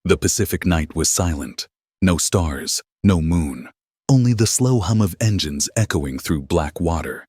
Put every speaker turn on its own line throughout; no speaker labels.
The Pacific night was silent. No stars, no moon, only the slow hum of engines echoing through black water.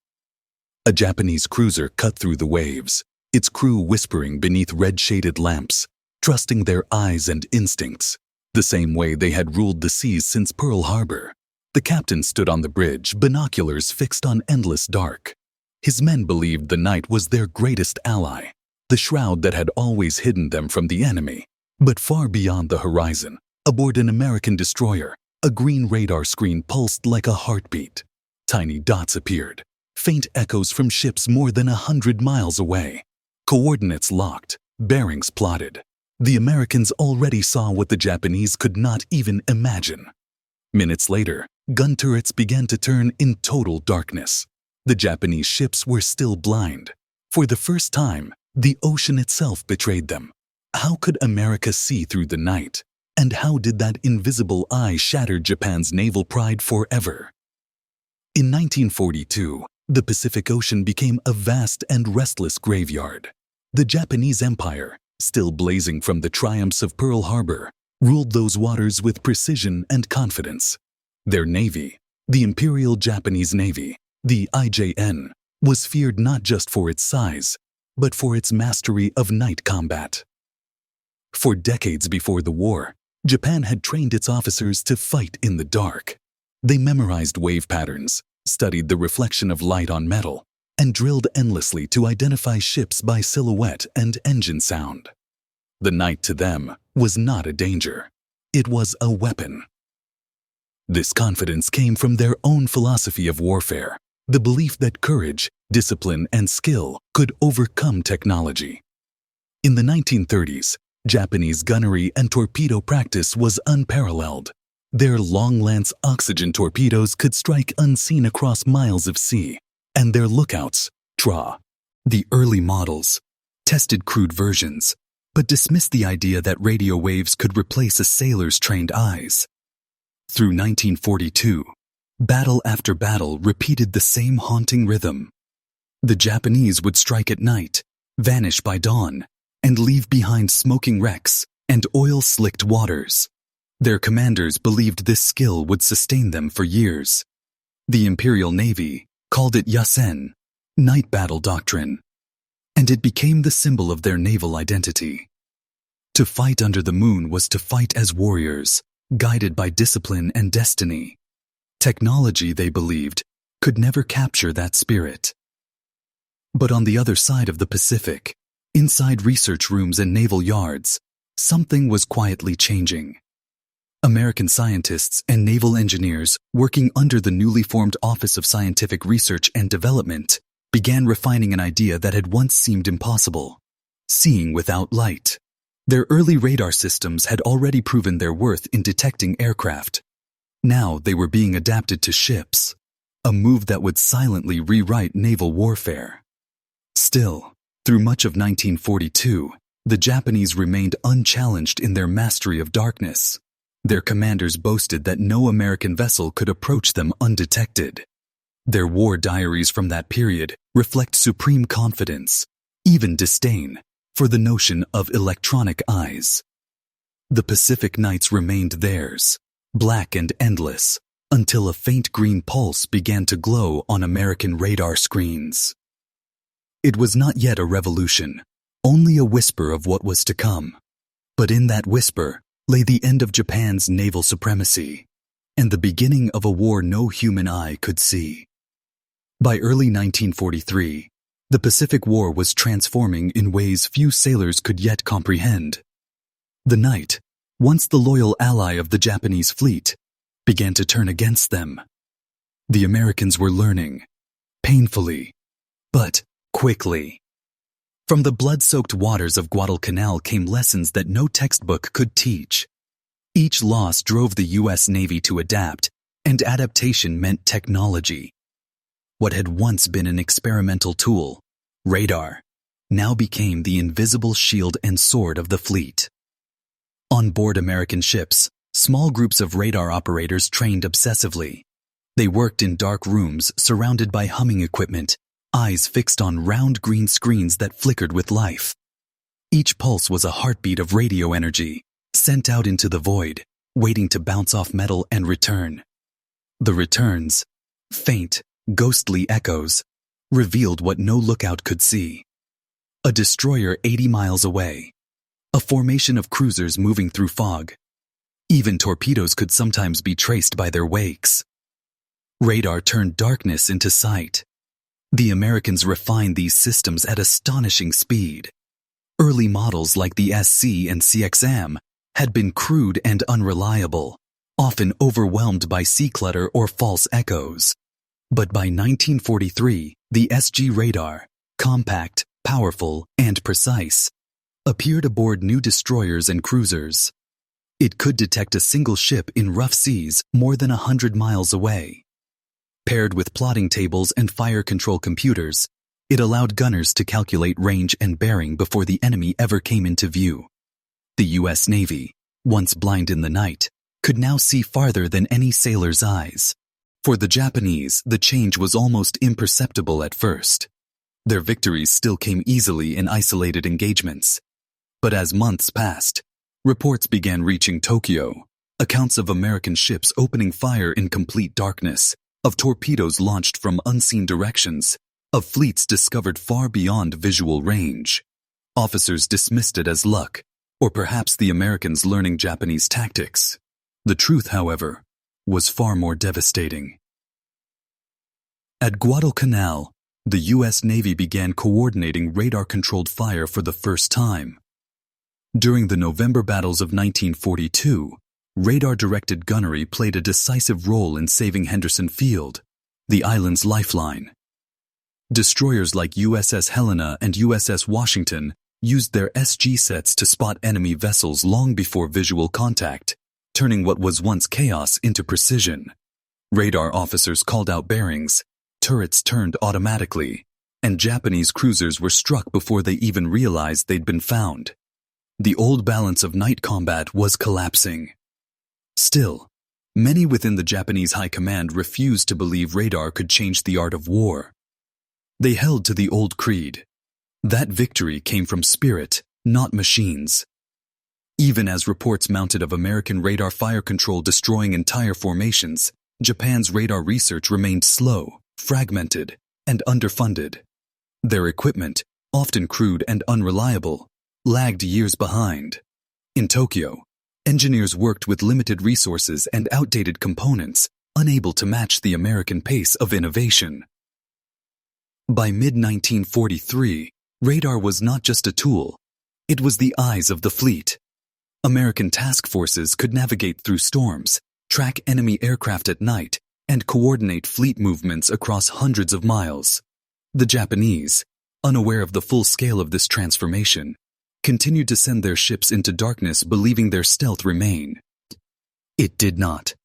A Japanese cruiser cut through the waves, its crew whispering beneath red-shaded lamps, trusting their eyes and instincts, the same way they had ruled the seas since Pearl Harbor. The captain stood on the bridge, binoculars fixed on endless dark. His men believed the night was their greatest ally, the shroud that had always hidden them from the enemy. But far beyond the horizon, aboard an American destroyer, a green radar screen pulsed like a heartbeat. Tiny dots appeared, faint echoes from ships more than 100 miles away. Coordinates locked, bearings plotted. The Americans already saw what the Japanese could not even imagine. Minutes later, gun turrets began to turn in total darkness. The Japanese ships were still blind. For the first time, the ocean itself betrayed them. How could America see through the night? And how did that invisible eye shatter Japan's naval pride forever? In 1942, the Pacific Ocean became a vast and restless graveyard. The Japanese Empire, still blazing from the triumphs of Pearl Harbor, ruled those waters with precision and confidence. Their navy, the Imperial Japanese Navy, the IJN, was feared not just for its size, but for its mastery of night combat. For decades before the war, Japan had trained its officers to fight in the dark. They memorized wave patterns, studied the reflection of light on metal, and drilled endlessly to identify ships by silhouette and engine sound. The night to them was not a danger. It was a weapon. This confidence came from their own philosophy of warfare, the belief that courage, discipline, and skill could overcome technology. In the 1930s, Japanese gunnery and torpedo practice was unparalleled. Their long-lance oxygen torpedoes could strike unseen across miles of sea, and their lookouts, the early models, tested crude versions, but dismissed the idea that radio waves could replace a sailor's trained eyes. Through 1942, battle after battle repeated the same haunting rhythm. The Japanese would strike at night, vanish by dawn, and leave behind smoking wrecks and oil-slicked waters. Their commanders believed this skill would sustain them for years. The Imperial Navy called it Yasen, night battle doctrine, and it became the symbol of their naval identity. To fight under the moon was to fight as warriors, guided by discipline and destiny. Technology, they believed, could never capture that spirit. But on the other side of the Pacific, inside research rooms and naval yards, something was quietly changing. American scientists and naval engineers working under the newly formed Office of Scientific Research and Development began refining an idea that had once seemed impossible: seeing without light. Their early radar systems had already proven their worth in detecting aircraft. Now they were being adapted to ships, a move that would silently rewrite naval warfare. Still, through much of 1942, the Japanese remained unchallenged in their mastery of darkness. Their commanders boasted that no American vessel could approach them undetected. Their war diaries from that period reflect supreme confidence, even disdain, for the notion of electronic eyes. The Pacific nights remained theirs, black and endless, until a faint green pulse began to glow on American radar screens. It was not yet a revolution, only a whisper of what was to come. But in that whisper lay the end of Japan's naval supremacy, and the beginning of a war no human eye could see. By early 1943, the Pacific War was transforming in ways few sailors could yet comprehend. The night, once the loyal ally of the Japanese fleet, began to turn against them. The Americans were learning, painfully, but quickly. From the blood-soaked waters of Guadalcanal came lessons that no textbook could teach. Each loss drove the U.S. Navy to adapt, and adaptation meant technology. What had once been an experimental tool, radar, now became the invisible shield and sword of the fleet. On board American ships, small groups of radar operators trained obsessively. They worked in dark rooms surrounded by humming equipment, eyes fixed on round green screens that flickered with life. Each pulse was a heartbeat of radio energy, sent out into the void, waiting to bounce off metal and return. The returns, faint, ghostly echoes, revealed what no lookout could see. A destroyer 80 miles away. A formation of cruisers moving through fog. Even torpedoes could sometimes be traced by their wakes. Radar turned darkness into sight. The Americans refined these systems at astonishing speed. Early models like the SC and CXM had been crude and unreliable, often overwhelmed by sea clutter or false echoes. But by 1943, the SG radar, compact, powerful, and precise, appeared aboard new destroyers and cruisers. It could detect a single ship in rough seas more than 100 miles away. Paired with plotting tables and fire control computers, it allowed gunners to calculate range and bearing before the enemy ever came into view. The U.S. Navy, once blind in the night, could now see farther than any sailor's eyes. For the Japanese, the change was almost imperceptible at first. Their victories still came easily in isolated engagements. But as months passed, reports began reaching Tokyo, accounts of American ships opening fire in complete darkness, of torpedoes launched from unseen directions, of fleets discovered far beyond visual range. Officers dismissed it as luck, or perhaps the Americans learning Japanese tactics. The truth, however, was far more devastating. At Guadalcanal, the U.S. Navy began coordinating radar-controlled fire for the first time. During the November battles of 1942, radar-directed gunnery played a decisive role in saving Henderson Field, the island's lifeline. Destroyers like USS Helena and USS Washington used their SG sets to spot enemy vessels long before visual contact, turning what was once chaos into precision. Radar officers called out bearings, turrets turned automatically, and Japanese cruisers were struck before they even realized they'd been found. The old balance of night combat was collapsing. Still, many within the Japanese high command refused to believe radar could change the art of war. They held to the old creed. That victory came from spirit, not machines. Even as reports mounted of American radar fire control destroying entire formations, Japan's radar research remained slow, fragmented, and underfunded. Their equipment, often crude and unreliable, lagged years behind. In Tokyo, engineers worked with limited resources and outdated components, unable to match the American pace of innovation. By mid-1943, radar was not just a tool, it was the eyes of the fleet. American task forces could navigate through storms, track enemy aircraft at night, and coordinate fleet movements across hundreds of miles. The Japanese, unaware of the full scale of this transformation, continued to send their ships into darkness believing their stealth remained. It did not.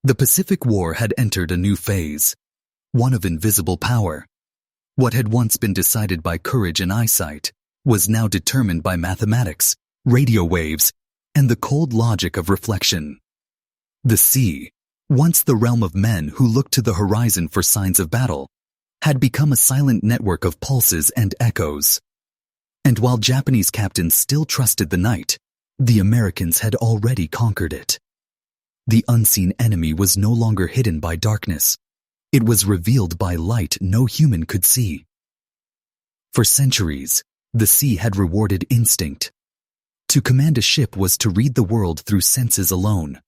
The Pacific War had entered a new phase, one of invisible power. What had once been decided by courage and eyesight was now determined by mathematics, radio waves, and the cold logic of reflection. The sea, once the realm of men who looked to the horizon for signs of battle, had become a silent network of pulses and echoes. And while Japanese captains still trusted the night, the Americans had already conquered it. The unseen enemy was no longer hidden by darkness. It was revealed by light no human could see. For centuries, the sea had rewarded instinct. To command a ship was to read the world through senses alone.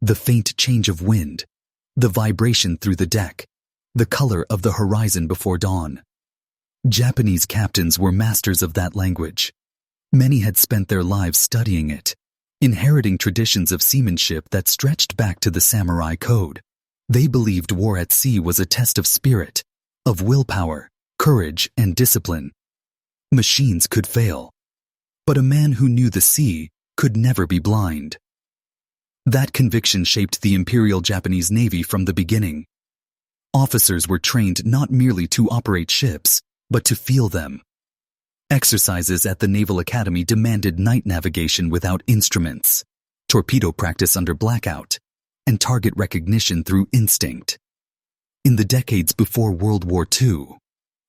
The faint change of wind, the vibration through the deck, the color of the horizon before dawn. Japanese captains were masters of that language. Many had spent their lives studying it, inheriting traditions of seamanship that stretched back to the samurai code. They believed war at sea was a test of spirit, of willpower, courage, and discipline. Machines could fail, but a man who knew the sea could never be blind. That conviction shaped the Imperial Japanese Navy from the beginning. Officers were trained not merely to operate ships, but to feel them. Exercises at the Naval Academy demanded night navigation without instruments, torpedo practice under blackout, and target recognition through instinct. In the decades before World War II,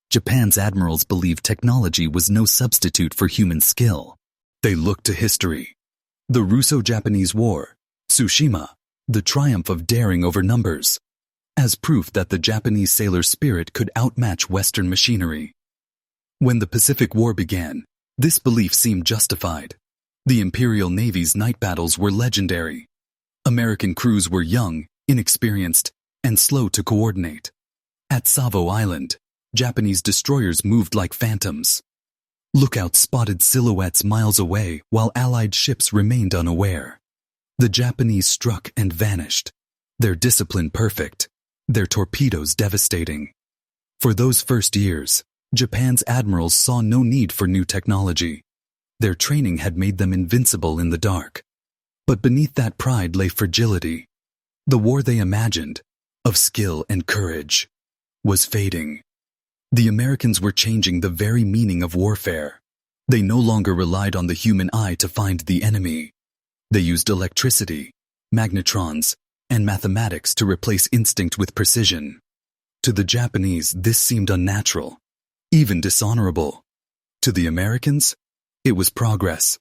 Japan's admirals believed technology was no substitute for human skill. They looked to history. The Russo-Japanese War, Tsushima, the triumph of daring over numbers, as proof that the Japanese sailor's spirit could outmatch Western machinery. When the Pacific War began, this belief seemed justified. The Imperial Navy's night battles were legendary. American crews were young, inexperienced, and slow to coordinate. At Savo Island, Japanese destroyers moved like phantoms. Lookouts spotted silhouettes miles away while Allied ships remained unaware. The Japanese struck and vanished, their discipline perfect, their torpedoes devastating. For those first years, Japan's admirals saw no need for new technology. Their training had made them invincible in the dark. But beneath that pride lay fragility. The war they imagined, of skill and courage, was fading. The Americans were changing the very meaning of warfare. They no longer relied on the human eye to find the enemy. They used electricity, magnetrons, and mathematics to replace instinct with precision. To the Japanese, this seemed unnatural, even dishonorable. To the Americans, it was progress.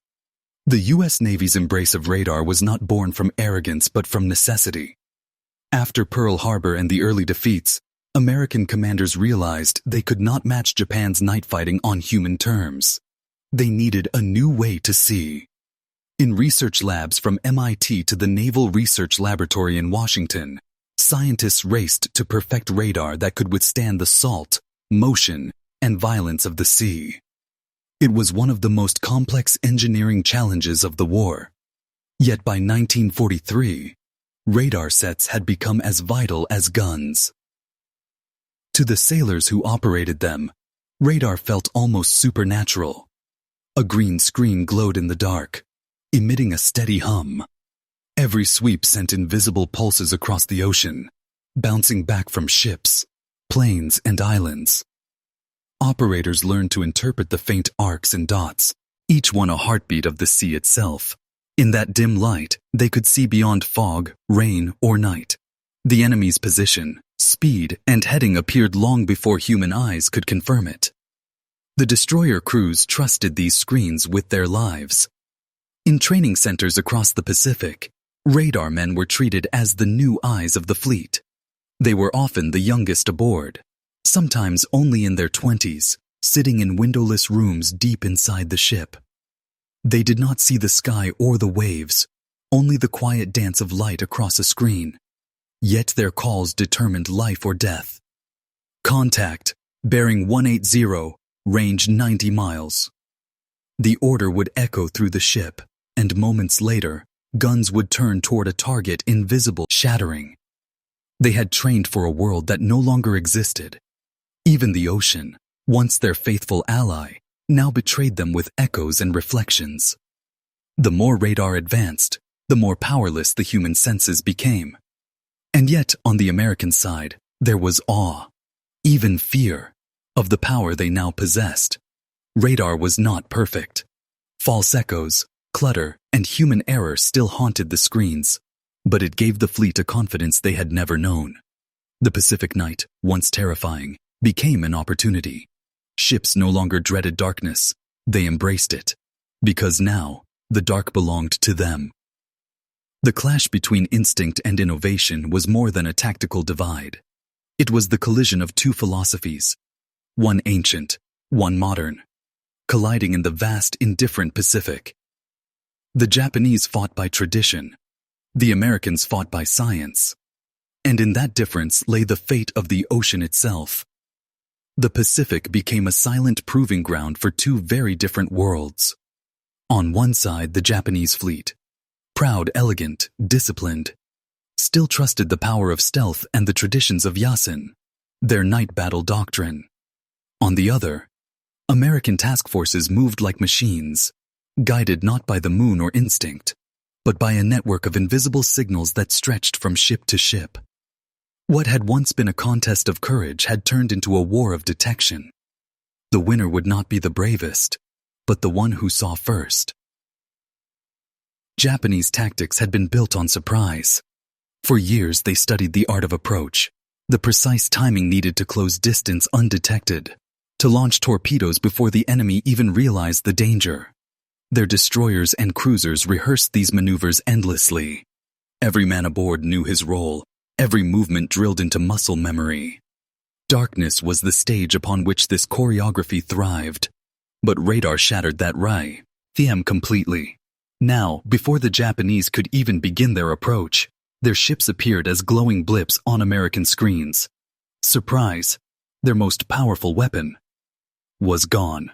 The U.S. Navy's embrace of radar was not born from arrogance but from necessity. After Pearl Harbor and the early defeats, American commanders realized they could not match Japan's night fighting on human terms. They needed a new way to see. In research labs from MIT to the Naval Research Laboratory in Washington, scientists raced to perfect radar that could withstand the salt, motion, and violence of the sea. It was one of the most complex engineering challenges of the war. Yet by 1943, radar sets had become as vital as guns. To the sailors who operated them, radar felt almost supernatural. A green screen glowed in the dark, emitting a steady hum. Every sweep sent invisible pulses across the ocean, bouncing back from ships, planes, and islands. Operators learned to interpret the faint arcs and dots, each one a heartbeat of the sea itself. In that dim light, they could see beyond fog, rain, or night. The enemy's position, speed, and heading appeared long before human eyes could confirm it. The destroyer crews trusted these screens with their lives. In training centers across the Pacific, radar men were treated as the new eyes of the fleet. They were often the youngest aboard, sometimes only in their 20s, sitting in windowless rooms deep inside the ship. They did not see the sky or the waves, only the quiet dance of light across a screen. Yet their calls determined life or death. Contact, bearing 180, range 90 miles. The order would echo through the ship, and moments later, guns would turn toward a target invisible, shattering. They had trained for a world that no longer existed. Even the ocean, once their faithful ally, now betrayed them with echoes and reflections. The more radar advanced, the more powerless the human senses became. And yet, on the American side, there was awe, even fear, of the power they now possessed. Radar was not perfect. False echoes, clutter, and human error still haunted the screens, but it gave the fleet a confidence they had never known. The Pacific night, once terrifying, became an opportunity. Ships no longer dreaded darkness, they embraced it, because now, the dark belonged to them. The clash between instinct and innovation was more than a tactical divide. It was the collision of two philosophies, one ancient, one modern, colliding in the vast, indifferent Pacific. The Japanese fought by tradition, the Americans fought by science, and in that difference lay the fate of the ocean itself. The Pacific became a silent proving ground for two very different worlds. On one side, the Japanese fleet, proud, elegant, disciplined, still trusted the power of stealth and the traditions of Yasen, their night battle doctrine. On the other, American task forces moved like machines, guided not by the moon or instinct, but by a network of invisible signals that stretched from ship to ship. What had once been a contest of courage had turned into a war of detection. The winner would not be the bravest, but the one who saw first. Japanese tactics had been built on surprise. For years they studied the art of approach, the precise timing needed to close distance undetected, to launch torpedoes before the enemy even realized the danger. Their destroyers and cruisers rehearsed these maneuvers endlessly. Every man aboard knew his role, every movement drilled into muscle memory. Darkness was the stage upon which this choreography thrived. But radar shattered that rhythm completely. Now, before the Japanese could even begin their approach, their ships appeared as glowing blips on American screens. Surprise! Their most powerful weapon was gone.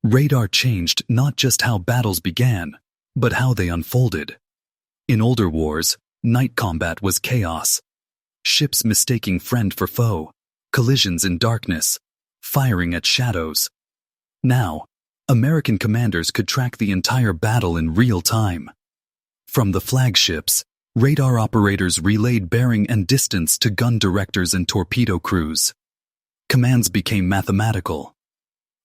Radar changed not just how battles began, but how they unfolded. In older wars, night combat was chaos. Ships mistaking friend for foe, collisions in darkness, firing at shadows. Now, American commanders could track the entire battle in real time. From the flagships, radar operators relayed bearing and distance to gun directors and torpedo crews. Commands became mathematical.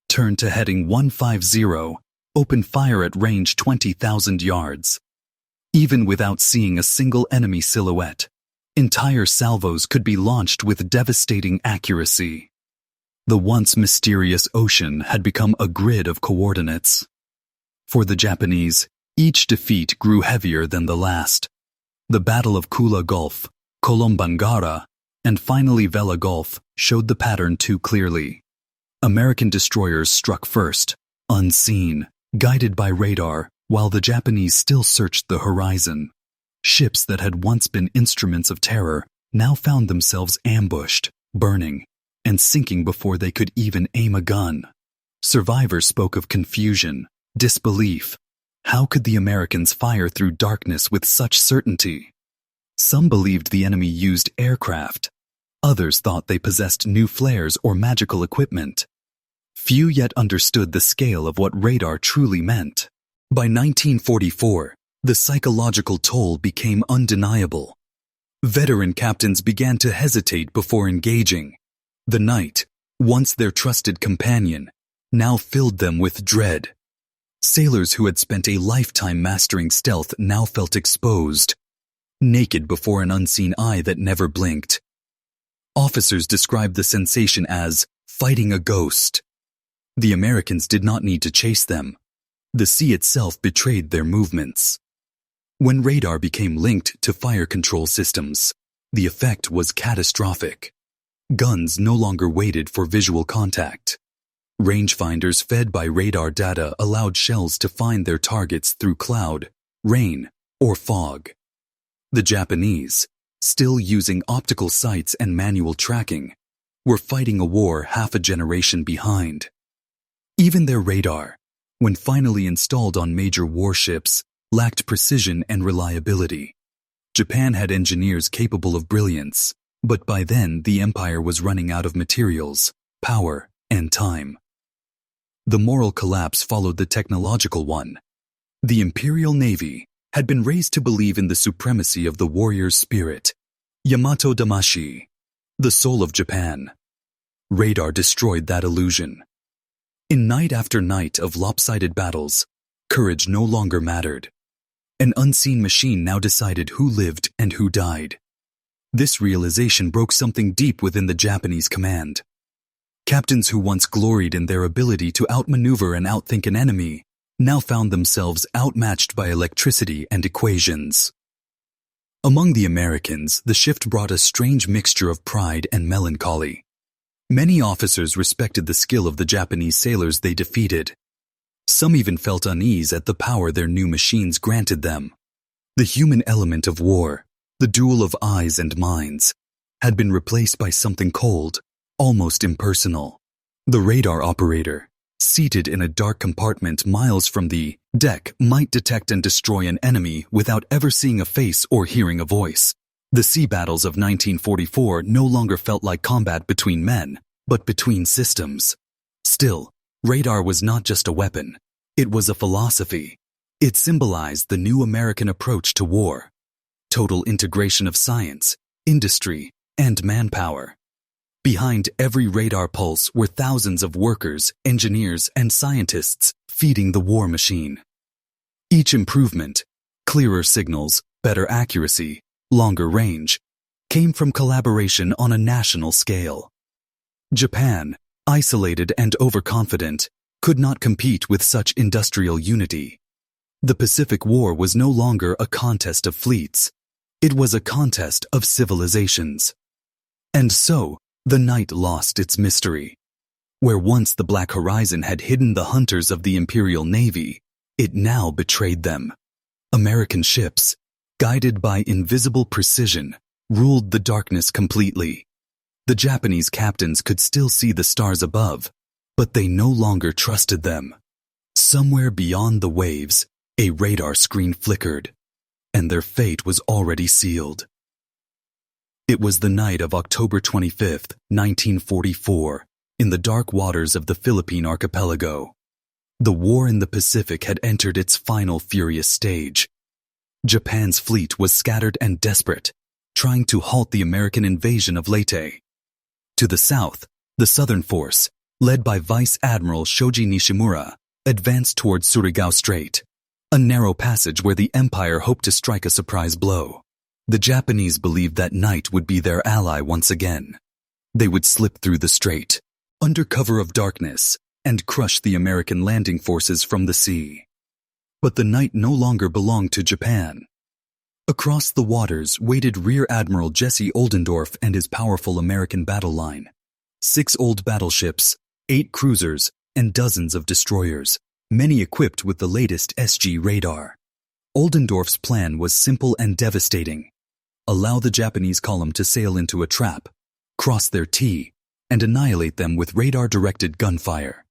Turn to heading 150, open fire at range 20,000 yards. Even without seeing a single enemy silhouette, entire salvos could be launched with devastating accuracy. The once mysterious ocean had become a grid of coordinates. For the Japanese, each defeat grew heavier than the last. The Battle of Kula Gulf, Kolombangara, and finally Vela Gulf showed the pattern too clearly. American destroyers struck first, unseen, guided by radar, while the Japanese still searched the horizon. Ships that had once been instruments of terror now found themselves ambushed, burning, and sinking before they could even aim a gun. Survivors spoke of confusion, disbelief. How could the Americans fire through darkness with such certainty? Some believed the enemy used aircraft. Others thought they possessed new flares or magical equipment. Few yet understood the scale of what radar truly meant. By 1944, the psychological toll became undeniable. Veteran captains began to hesitate before engaging. The night, once their trusted companion, now filled them with dread. Sailors who had spent a lifetime mastering stealth now felt exposed, naked before an unseen eye that never blinked. Officers described the sensation as fighting a ghost. The Americans did not need to chase them. The sea itself betrayed their movements. When radar became linked to fire control systems, the effect was catastrophic. Guns no longer waited for visual contact. Rangefinders fed by radar data allowed shells to find their targets through cloud, rain, or fog. The Japanese, still using optical sights and manual tracking, were fighting a war half a generation behind. Even their radar, when finally installed on major warships, lacked precision and reliability. Japan had engineers capable of brilliance, but by then the empire was running out of materials, power, and time. The moral collapse followed the technological one. The Imperial Navy had been raised to believe in the supremacy of the warrior's spirit. Yamato Damashi, the soul of Japan. Radar destroyed that illusion. In night after night of lopsided battles, courage no longer mattered. An unseen machine now decided who lived and who died. This realization broke something deep within the Japanese command. Captains who once gloried in their ability to outmaneuver and outthink an enemy now found themselves outmatched by electricity and equations. Among the Americans, the shift brought a strange mixture of pride and melancholy. Many officers respected the skill of the Japanese sailors they defeated. Some even felt unease at the power their new machines granted them. The human element of war, the duel of eyes and minds, had been replaced by something cold, almost impersonal. The radar operator, seated in a dark compartment miles from the deck, might detect and destroy an enemy without ever seeing a face or hearing a voice. The sea battles of 1944 no longer felt like combat between men, but between systems. Still, radar was not just a weapon. It was a philosophy. It symbolized the new American approach to war. Total integration of science, industry, and manpower. Behind every radar pulse were thousands of workers, engineers, and scientists feeding the war machine. Each improvement, clearer signals, better accuracy, longer range, came from collaboration on a national scale. Japan, isolated and overconfident, could not compete with such industrial unity. The Pacific War was no longer a contest of fleets. It was a contest of civilizations. And so, the night lost its mystery. Where once the black horizon had hidden the hunters of the Imperial Navy, it now betrayed them. American ships, guided by invisible precision, ruled the darkness completely. The Japanese captains could still see the stars above, but they no longer trusted them. Somewhere beyond the waves, a radar screen flickered, and their fate was already sealed. It was the night of October 25, 1944, in the dark waters of the Philippine archipelago. The war in the Pacific had entered its final furious stage. Japan's fleet was scattered and desperate, trying to halt the American invasion of Leyte. To the south, the Southern Force, led by Vice Admiral Shoji Nishimura, advanced toward Surigao Strait, a narrow passage where the Empire hoped to strike a surprise blow. The Japanese believed that night would be their ally once again. They would slip through the strait, under cover of darkness, and crush the American landing forces from the sea. But the night no longer belonged to Japan. Across the waters waited Rear Admiral Jesse Oldendorf and his powerful American battle line. 6 old battleships, 8 cruisers, and dozens of destroyers, many equipped with the latest SG radar. Oldendorf's plan was simple and devastating. Allow the Japanese column to sail into a trap, cross their T, and annihilate them with radar-directed gunfire.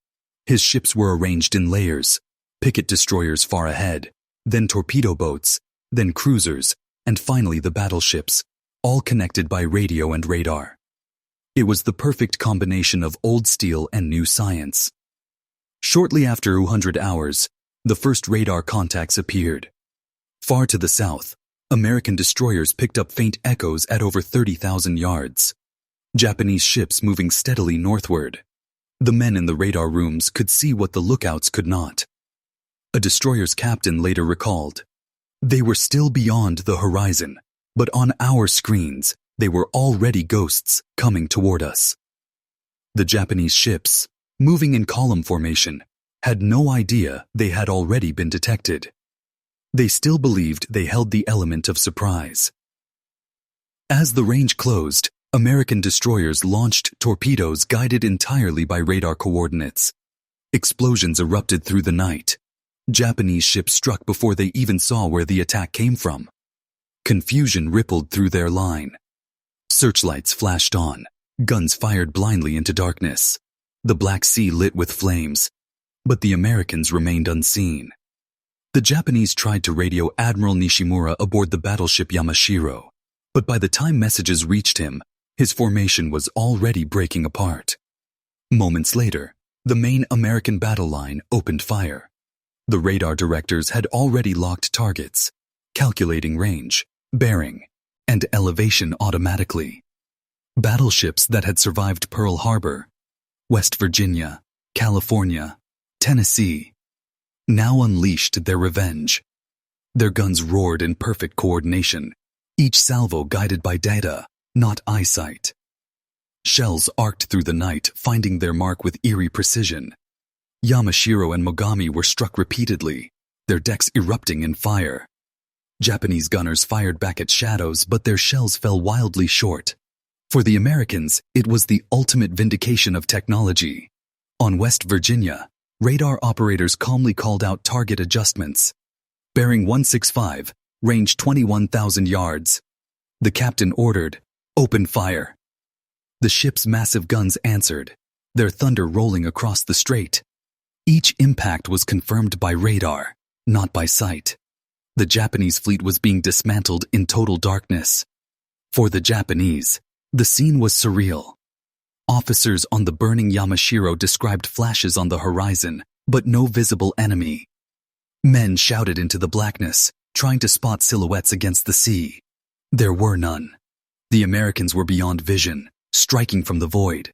His ships were arranged in layers, picket destroyers far ahead, then torpedo boats, then cruisers, and finally the battleships, all connected by radio and radar. It was the perfect combination of old steel and new science. Shortly after 200 hours, the first radar contacts appeared. Far to the south, American destroyers picked up faint echoes at over 30,000 yards. Japanese ships moving steadily northward. The men in the radar rooms could see what the lookouts could not. A destroyer's captain later recalled, "They were still beyond the horizon, but on our screens, they were already ghosts coming toward us." The Japanese ships, moving in column formation, had no idea they had already been detected. They still believed they held the element of surprise. As the range closed, American destroyers launched torpedoes guided entirely by radar coordinates. Explosions erupted through the night. Japanese ships struck before they even saw where the attack came from. Confusion rippled through their line. Searchlights flashed on, guns fired blindly into darkness. The Black Sea lit with flames, but the Americans remained unseen. The Japanese tried to radio Admiral Nishimura aboard the battleship Yamashiro, but by the time messages reached him, his formation was already breaking apart. Moments later, the main American battle line opened fire. The radar directors had already locked targets, calculating range, bearing, and elevation automatically. Battleships that had survived Pearl Harbor, West Virginia, California, Tennessee, now unleashed their revenge. Their guns roared in perfect coordination, each salvo guided by data, not eyesight. Shells arced through the night, finding their mark with eerie precision. Yamashiro and Mogami were struck repeatedly, their decks erupting in fire. Japanese gunners fired back at shadows, but their shells fell wildly short. For the Americans, it was the ultimate vindication of technology. On West Virginia, radar operators calmly called out target adjustments. Bearing 165, range 21,000 yards. The captain ordered, "Open fire." The ship's massive guns answered, their thunder rolling across the strait. Each impact was confirmed by radar, not by sight. The Japanese fleet was being dismantled in total darkness. For the Japanese, the scene was surreal. Officers on the burning Yamashiro described flashes on the horizon, but no visible enemy. Men shouted into the blackness, trying to spot silhouettes against the sea. There were none. The Americans were beyond vision, striking from the void.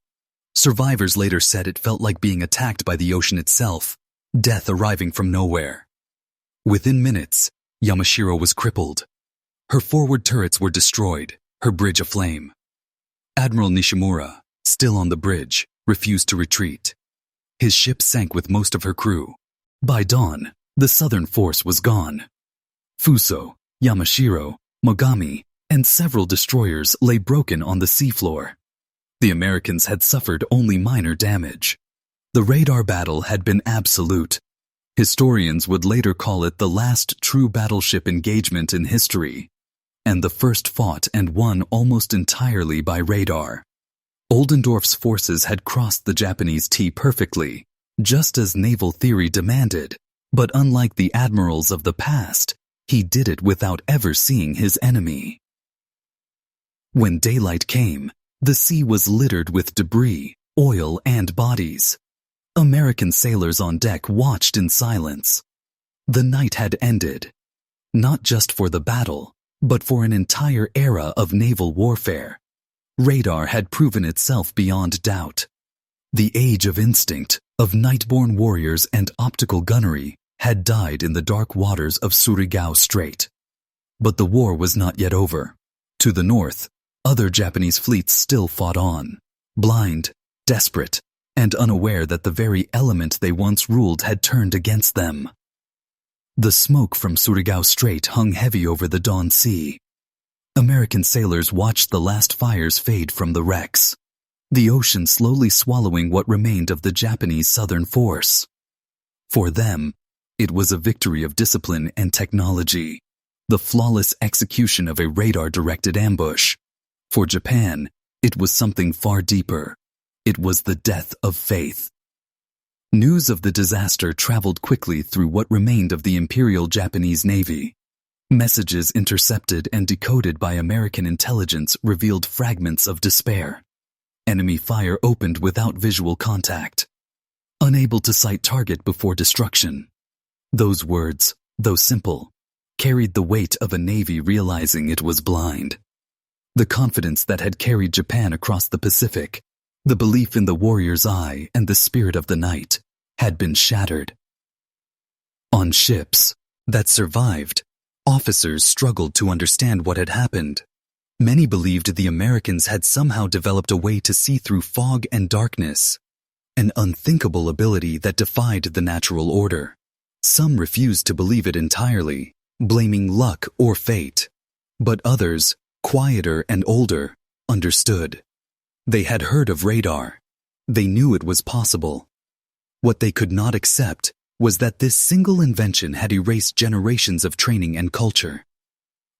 Survivors later said it felt like being attacked by the ocean itself, death arriving from nowhere. Within minutes, Yamashiro was crippled. Her forward turrets were destroyed, her bridge aflame. Admiral Nishimura, still on the bridge, refused to retreat. His ship sank with most of her crew. By dawn, the southern force was gone. Fuso, Yamashiro, Mogami, and several destroyers lay broken on the seafloor. The Americans had suffered only minor damage. The radar battle had been absolute. Historians would later call it the last true battleship engagement in history, and the first fought and won almost entirely by radar. Oldendorf's forces had crossed the Japanese T perfectly, just as naval theory demanded, but unlike the admirals of the past, he did it without ever seeing his enemy. When daylight came, the sea was littered with debris, oil, and bodies. American sailors on deck watched in silence. The night had ended, not just for the battle, but for an entire era of naval warfare. Radar had proven itself beyond doubt. The age of instinct, of night-born warriors and optical gunnery, had died in the dark waters of Surigao Strait. But the war was not yet over. To the north, other Japanese fleets still fought on, blind, desperate, and unaware that the very element they once ruled had turned against them. The smoke from Surigao Strait hung heavy over the dawn sea. American sailors watched the last fires fade from the wrecks, the ocean slowly swallowing what remained of the Japanese southern force. For them, it was a victory of discipline and technology, the flawless execution of a radar-directed ambush. For Japan, it was something far deeper. It was the death of faith. News of the disaster traveled quickly through what remained of the Imperial Japanese Navy. Messages intercepted and decoded by American intelligence revealed fragments of despair. Enemy fire opened without visual contact, unable to sight target before destruction. Those words, though simple, carried the weight of a navy realizing it was blind. The confidence that had carried Japan across the Pacific, the belief in the warrior's eye and the spirit of the night, had been shattered. On ships that survived, officers struggled to understand what had happened. Many believed the Americans had somehow developed a way to see through fog and darkness, an unthinkable ability that defied the natural order. Some refused to believe it entirely, blaming luck or fate. But others, quieter and older, understood. They had heard of radar. They knew it was possible. What they could not accept was that this single invention had erased generations of training and culture.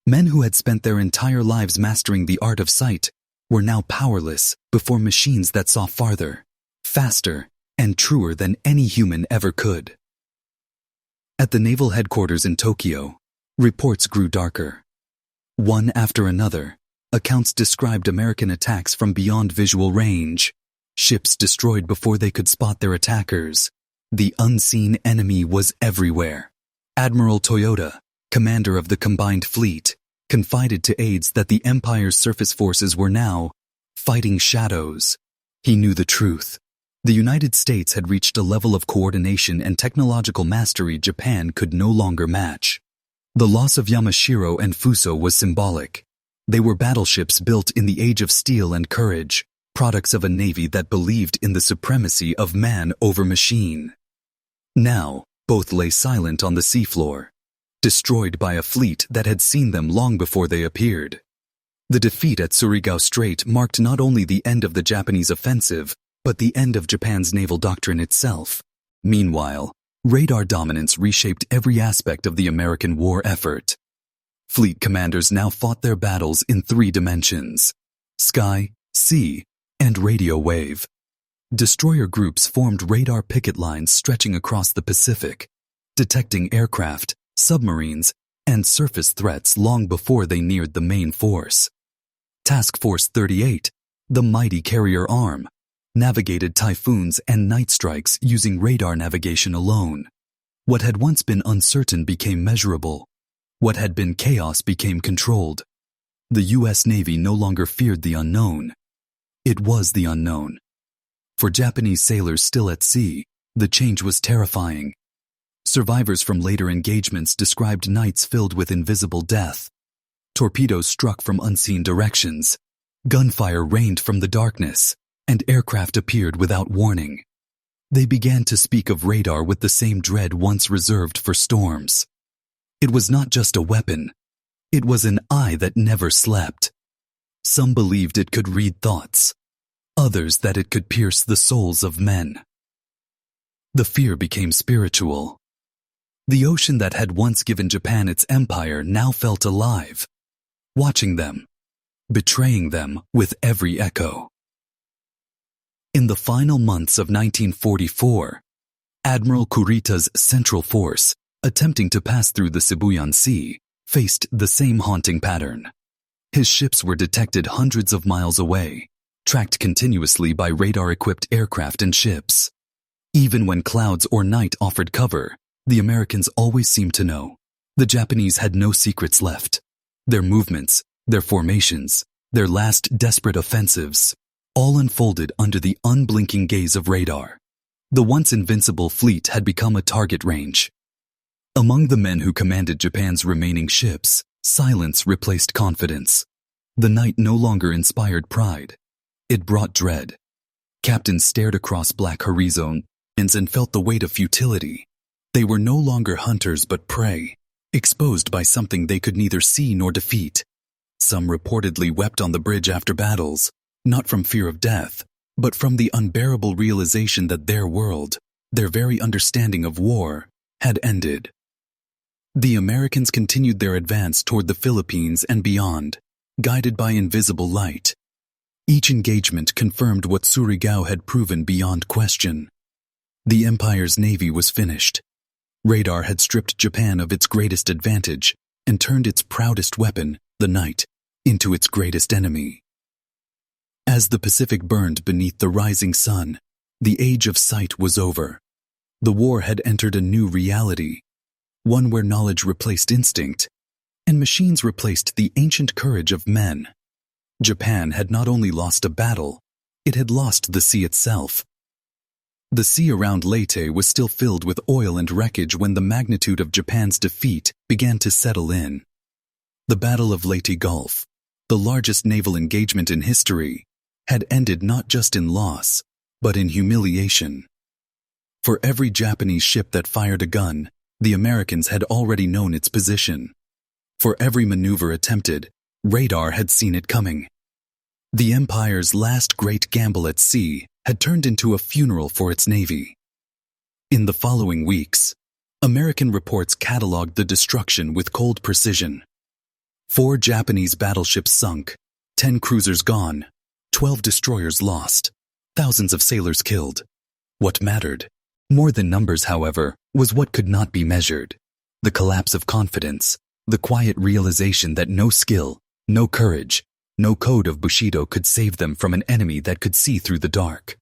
Men who had spent their entire lives mastering the art of sight were now powerless before machines that saw farther, faster, and truer than any human ever could. At the naval headquarters in Tokyo, reports grew darker. One after another, accounts described American attacks from beyond visual range, ships destroyed before they could spot their attackers. The unseen enemy was everywhere. Admiral Toyota, commander of the combined fleet, confided to aides that the Empire's surface forces were now fighting shadows. He knew the truth. The United States had reached a level of coordination and technological mastery Japan could no longer match. The loss of Yamashiro and Fuso was symbolic. They were battleships built in the age of steel and courage, products of a navy that believed in the supremacy of man over machine. Now, both lay silent on the seafloor, destroyed by a fleet that had seen them long before they appeared. The defeat at Surigao Strait marked not only the end of the Japanese offensive, but the end of Japan's naval doctrine itself. Meanwhile, radar dominance reshaped every aspect of the American war effort. Fleet commanders now fought their battles in 3 dimensions: sky, sea, and radio wave. Destroyer groups formed radar picket lines stretching across the Pacific, detecting aircraft, submarines, and surface threats long before they neared the main force. Task Force 38, the mighty carrier arm, navigated typhoons and night strikes using radar navigation alone. What had once been uncertain became measurable. What had been chaos became controlled. The U.S. Navy no longer feared the unknown. It was the unknown. For Japanese sailors still at sea, the change was terrifying. Survivors from later engagements described nights filled with invisible death. Torpedoes struck from unseen directions. Gunfire rained from the darkness, and aircraft appeared without warning. They began to speak of radar with the same dread once reserved for storms. It was not just a weapon. It was an eye that never slept. Some believed it could read thoughts. Others that it could pierce the souls of men. The fear became spiritual. The ocean that had once given Japan its empire now felt alive, watching them, betraying them with every echo. In the final months of 1944, Admiral Kurita's Central Force, attempting to pass through the Sibuyan Sea, faced the same haunting pattern. His ships were detected hundreds of miles away, tracked continuously by radar-equipped aircraft and ships. Even when clouds or night offered cover, the Americans always seemed to know. The Japanese had no secrets left. Their movements, their formations, their last desperate offensives, all unfolded under the unblinking gaze of radar. The once invincible fleet had become a target range. Among the men who commanded Japan's remaining ships, silence replaced confidence. The night no longer inspired pride. It brought dread. Captains stared across black horizons and felt the weight of futility. They were no longer hunters but prey, exposed by something they could neither see nor defeat. Some reportedly wept on the bridge after battles, not from fear of death, but from the unbearable realization that their world, their very understanding of war, had ended. The Americans continued their advance toward the Philippines and beyond, guided by invisible light. Each engagement confirmed what Surigao had proven beyond question. The Empire's navy was finished. Radar had stripped Japan of its greatest advantage and turned its proudest weapon, the night, into its greatest enemy. As the Pacific burned beneath the rising sun, the age of sight was over. The war had entered a new reality, one where knowledge replaced instinct, and machines replaced the ancient courage of men. Japan had not only lost a battle, it had lost the sea itself. The sea around Leyte was still filled with oil and wreckage when the magnitude of Japan's defeat began to settle in. The Battle of Leyte Gulf, the largest naval engagement in history, had ended not just in loss, but in humiliation. For every Japanese ship that fired a gun, the Americans had already known its position. For every maneuver attempted, radar had seen it coming. The Empire's last great gamble at sea had turned into a funeral for its navy. In the following weeks, American reports cataloged the destruction with cold precision. 4 Japanese battleships sunk, 10 cruisers gone, 12 destroyers lost, thousands of sailors killed. What mattered, more than numbers however, was what could not be measured. The collapse of confidence, the quiet realization that no skill, no courage, no code of Bushido could save them from an enemy that could see through the dark.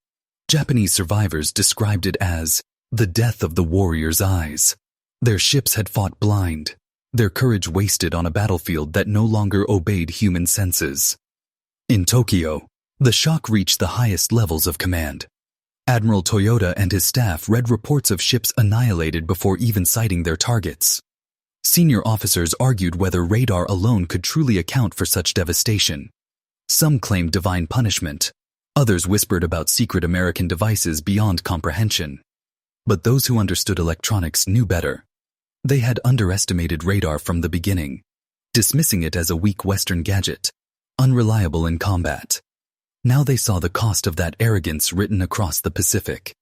Japanese survivors described it as the death of the warrior's eyes. Their ships had fought blind, their courage wasted on a battlefield that no longer obeyed human senses. In Tokyo, the shock reached the highest levels of command. Admiral Toyota and his staff read reports of ships annihilated before even sighting their targets. Senior officers argued whether radar alone could truly account for such devastation. Some claimed divine punishment. Others whispered about secret American devices beyond comprehension. But those who understood electronics knew better. They had underestimated radar from the beginning, dismissing it as a weak Western gadget, unreliable in combat. Now they saw the cost of that arrogance written across the Pacific.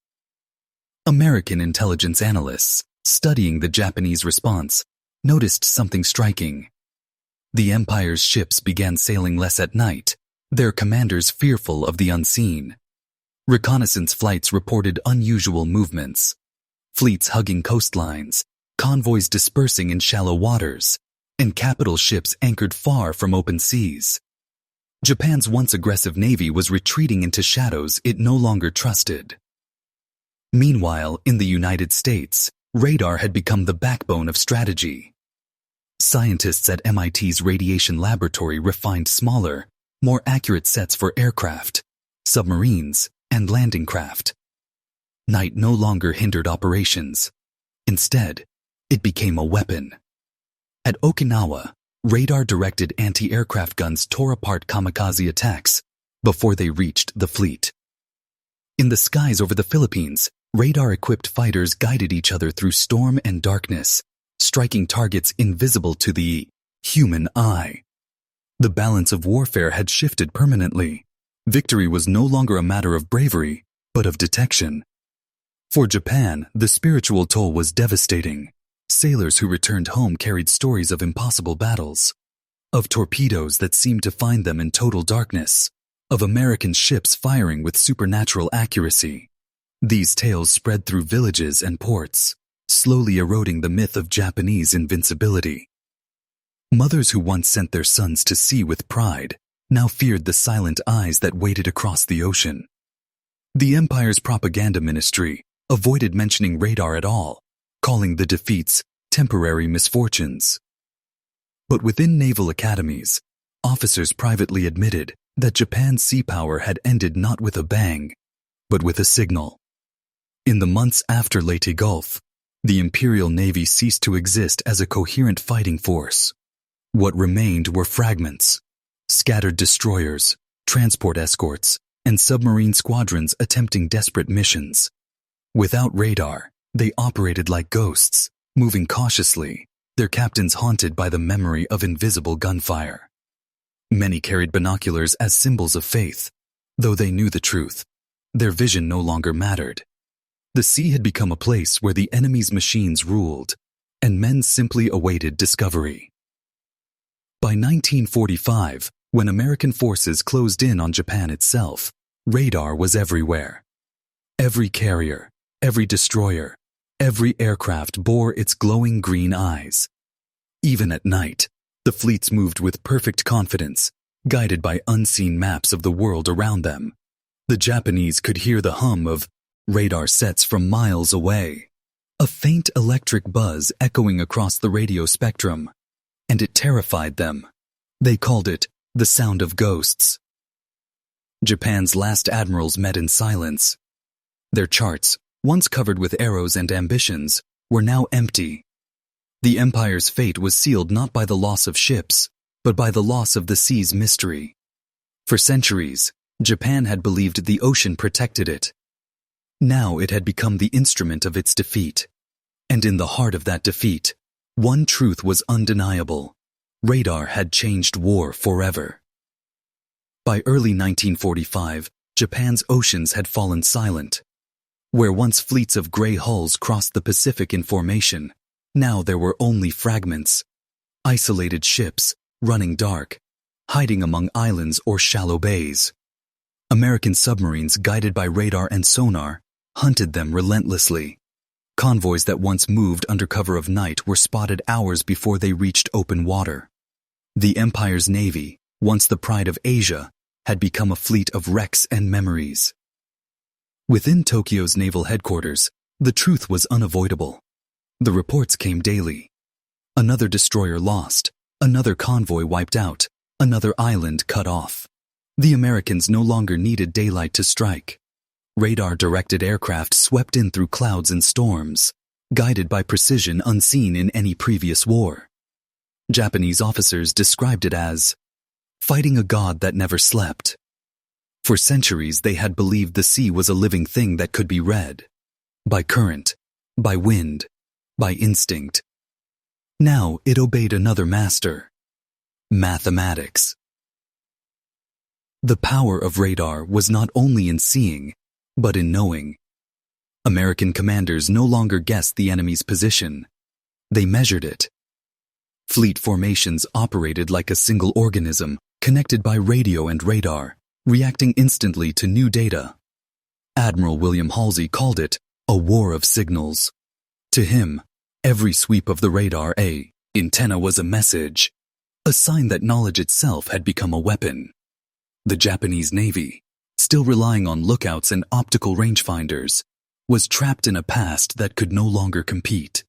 American intelligence analysts, studying the Japanese response, noticed something striking. The Empire's ships began sailing less at night, their commanders fearful of the unseen. Reconnaissance flights reported unusual movements. Fleets hugging coastlines, convoys dispersing in shallow waters, and capital ships anchored far from open seas. Japan's once aggressive navy was retreating into shadows it no longer trusted. Meanwhile, in the United States, radar had become the backbone of strategy. Scientists at MIT's radiation laboratory refined smaller, more accurate sets for aircraft, submarines, and landing craft. Night no longer hindered operations. Instead, it became a weapon. At Okinawa, radar-directed anti-aircraft guns tore apart kamikaze attacks before they reached the fleet. In the skies over the Philippines, Radar-equipped fighters guided each other through storm and darkness, striking targets invisible to the human eye. The balance of warfare had shifted permanently. Victory was no longer a matter of bravery, but of detection. For Japan, the spiritual toll was devastating. Sailors who returned home carried stories of impossible battles, of torpedoes that seemed to find them in total darkness, of American ships firing with supernatural accuracy. These tales spread through villages and ports, slowly eroding the myth of Japanese invincibility. Mothers who once sent their sons to sea with pride now feared the silent eyes that waited across the ocean. The empire's propaganda ministry avoided mentioning radar at all, calling the defeats temporary misfortunes. But within naval academies, officers privately admitted that Japan's sea power had ended not with a bang, but with a signal. In the months after Leyte Gulf, the Imperial Navy ceased to exist as a coherent fighting force. What remained were fragments, scattered destroyers, transport escorts, and submarine squadrons attempting desperate missions. Without radar, they operated like ghosts, moving cautiously, their captains haunted by the memory of invisible gunfire. Many carried binoculars as symbols of faith, though they knew the truth. Their vision no longer mattered. The sea had become a place where the enemy's machines ruled, and men simply awaited discovery. By 1945, when American forces closed in on Japan itself, radar was everywhere. Every carrier, every destroyer, every aircraft bore its glowing green eyes. Even at night, the fleets moved with perfect confidence, guided by unseen maps of the world around them. The Japanese could hear the hum of radar sets from miles away, a faint electric buzz echoing across the radio spectrum, and it terrified them. They called it the sound of ghosts. Japan's last admirals met in silence. Their charts, once covered with arrows and ambitions, were now empty. The empire's fate was sealed not by the loss of ships, but by the loss of the sea's mystery. For centuries, Japan had believed the ocean protected it. Now it had become the instrument of its defeat. And in the heart of that defeat, one truth was undeniable. Radar had changed war forever. By early 1945, Japan's oceans had fallen silent. Where once fleets of gray hulls crossed the Pacific in formation, now there were only fragments. Isolated ships, running dark, hiding among islands or shallow bays. American submarines guided by radar and sonar hunted them relentlessly. Convoys that once moved under cover of night were spotted hours before they reached open water. The Empire's navy, once the pride of Asia, had become a fleet of wrecks and memories. Within Tokyo's naval headquarters, the truth was unavoidable. The reports came daily. Another destroyer lost, another convoy wiped out, another island cut off. The Americans no longer needed daylight to strike. Radar-directed aircraft swept in through clouds and storms, guided by precision unseen in any previous war. Japanese officers described it as fighting a god that never slept. For centuries they had believed the sea was a living thing that could be read. By current, by wind, by instinct. Now it obeyed another master. Mathematics. The power of radar was not only in seeing, but in knowing. American commanders no longer guessed the enemy's position. They measured it. Fleet formations operated like a single organism, connected by radio and radar, reacting instantly to new data. Admiral William Halsey called it a war of signals. To him, every sweep of the radar antenna was a message, a sign that knowledge itself had become a weapon. The Japanese Navy, still relying on lookouts and optical rangefinders, was trapped in a past that could no longer compete.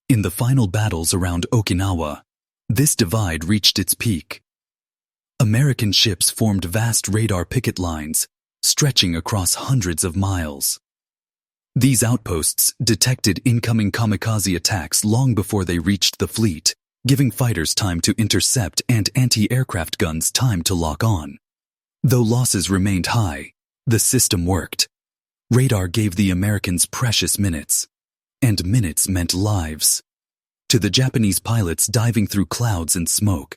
In the final battles around Okinawa, this divide reached its peak. American ships formed vast radar picket lines, stretching across hundreds of miles. These outposts detected incoming kamikaze attacks long before they reached the fleet, giving fighters time to intercept and anti-aircraft guns time to lock on. Though losses remained high, the system worked. Radar gave the Americans precious minutes, and minutes meant lives. To the Japanese pilots diving through clouds and smoke,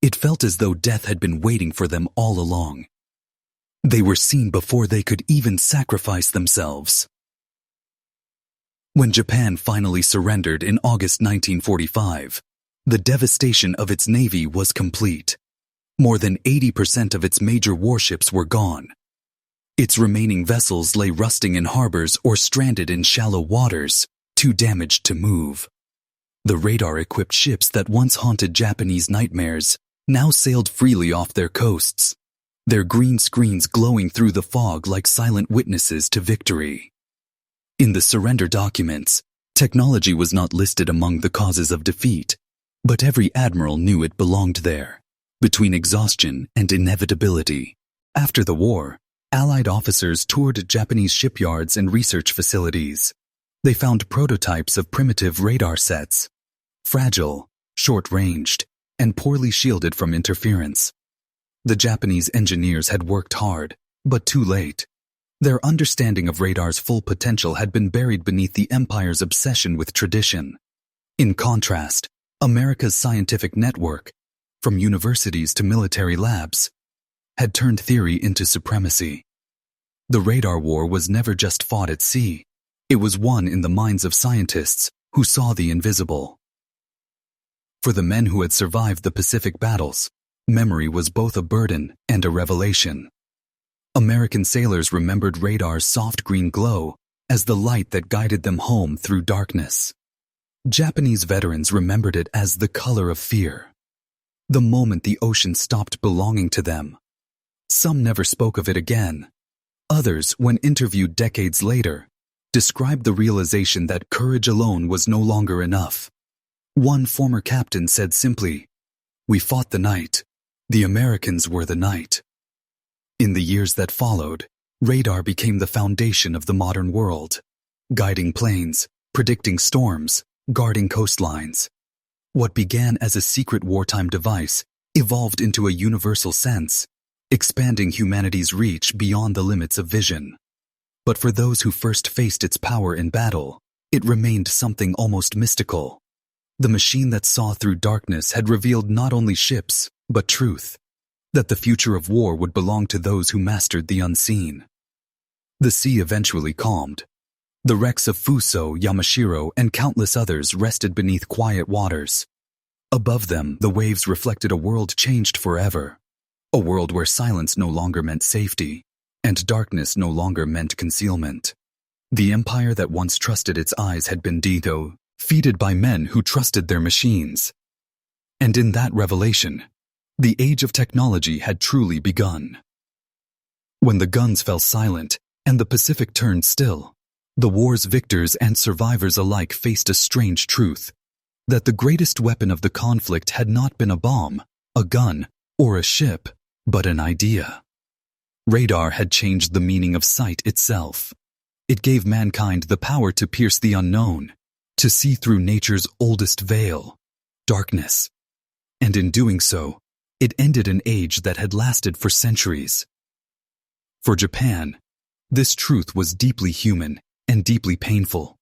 it felt as though death had been waiting for them all along. They were seen before they could even sacrifice themselves. When Japan finally surrendered in August 1945, the devastation of its navy was complete. More than 80% of its major warships were gone. Its remaining vessels lay rusting in harbors or stranded in shallow waters, too damaged to move. The radar-equipped ships that once haunted Japanese nightmares now sailed freely off their coasts, their green screens glowing through the fog like silent witnesses to victory. In the surrender documents, technology was not listed among the causes of defeat, but every admiral knew it belonged there, between exhaustion and inevitability. After the war, Allied officers toured Japanese shipyards and research facilities. They found prototypes of primitive radar sets, fragile, short-ranged, and poorly shielded from interference. The Japanese engineers had worked hard, but too late. Their understanding of radar's full potential had been buried beneath the empire's obsession with tradition. In contrast, America's scientific network, from universities to military labs, had turned theory into supremacy. The radar war was never just fought at sea. It was won in the minds of scientists who saw the invisible. For the men who had survived the Pacific battles, memory was both a burden and a revelation. American sailors remembered radar's soft green glow as the light that guided them home through darkness. Japanese veterans remembered it as the color of fear, the moment the ocean stopped belonging to them. Some never spoke of it again. Others, when interviewed decades later, described the realization that courage alone was no longer enough. One former captain said simply, "We fought the night. The Americans were the night." In the years that followed, radar became the foundation of the modern world, guiding planes, predicting storms, guarding coastlines. What began as a secret wartime device evolved into a universal sense, expanding humanity's reach beyond the limits of vision. But for those who first faced its power in battle, it remained something almost mystical. The machine that saw through darkness had revealed not only ships, but truth, that the future of war would belong to those who mastered the unseen. The sea eventually calmed. The wrecks of Fuso, Yamashiro, and countless others rested beneath quiet waters. Above them, the waves reflected a world changed forever. A world where silence no longer meant safety, and darkness no longer meant concealment. The empire that once trusted its eyes had been defeated by men who trusted their machines. And in that revelation, the age of technology had truly begun. When the guns fell silent and the Pacific turned still, the war's victors and survivors alike faced a strange truth, that the greatest weapon of the conflict had not been a bomb, a gun, or a ship, but an idea. Radar had changed the meaning of sight itself. It gave mankind the power to pierce the unknown, to see through nature's oldest veil, darkness. And in doing so, it ended an age that had lasted for centuries. For Japan, this truth was deeply human and deeply painful.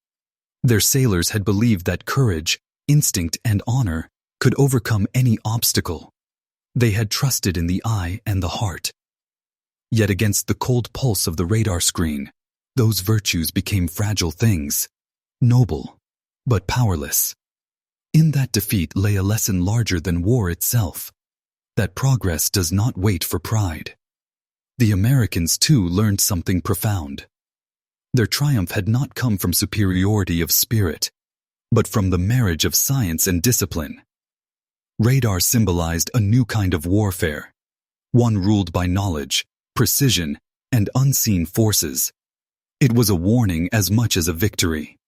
Their sailors had believed that courage, instinct, and honor could overcome any obstacle. They had trusted in the eye and the heart. Yet against the cold pulse of the radar screen, those virtues became fragile things, noble, but powerless. In that defeat lay a lesson larger than war itself, that progress does not wait for pride. The Americans, too, learned something profound. Their triumph had not come from superiority of spirit, but from the marriage of science and discipline. Radar symbolized a new kind of warfare, one ruled by knowledge, precision, and unseen forces. It was a warning as much as a victory.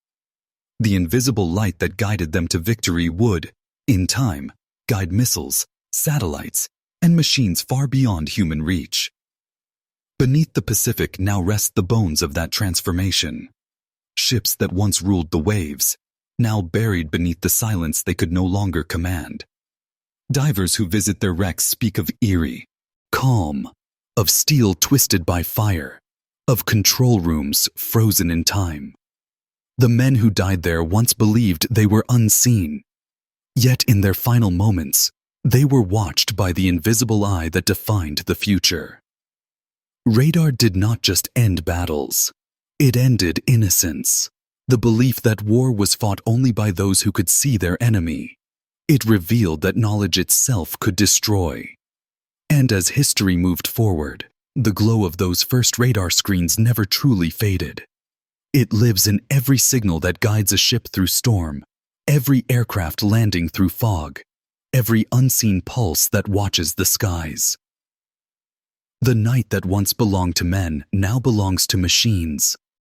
The invisible light that guided them to victory would, in time, guide missiles, satellites, and machines far beyond human reach. Beneath the Pacific now rest the bones of that transformation. Ships that once ruled the waves, now buried beneath the silence they could no longer command. Divers who visit their wrecks speak of eerie, calm, of steel twisted by fire, of control rooms frozen in time. The men who died there once believed they were unseen. Yet in their final moments, they were watched by the invisible eye that defined the future. Radar did not just end battles. It ended innocence, the belief that war was fought only by those who could see their enemy. It revealed that knowledge itself could destroy. And as history moved forward, the glow of those first radar screens never truly faded. It lives in every signal that guides a ship through storm, every aircraft landing through fog, every unseen pulse that watches the skies. The night that once belonged to men now belongs to machines.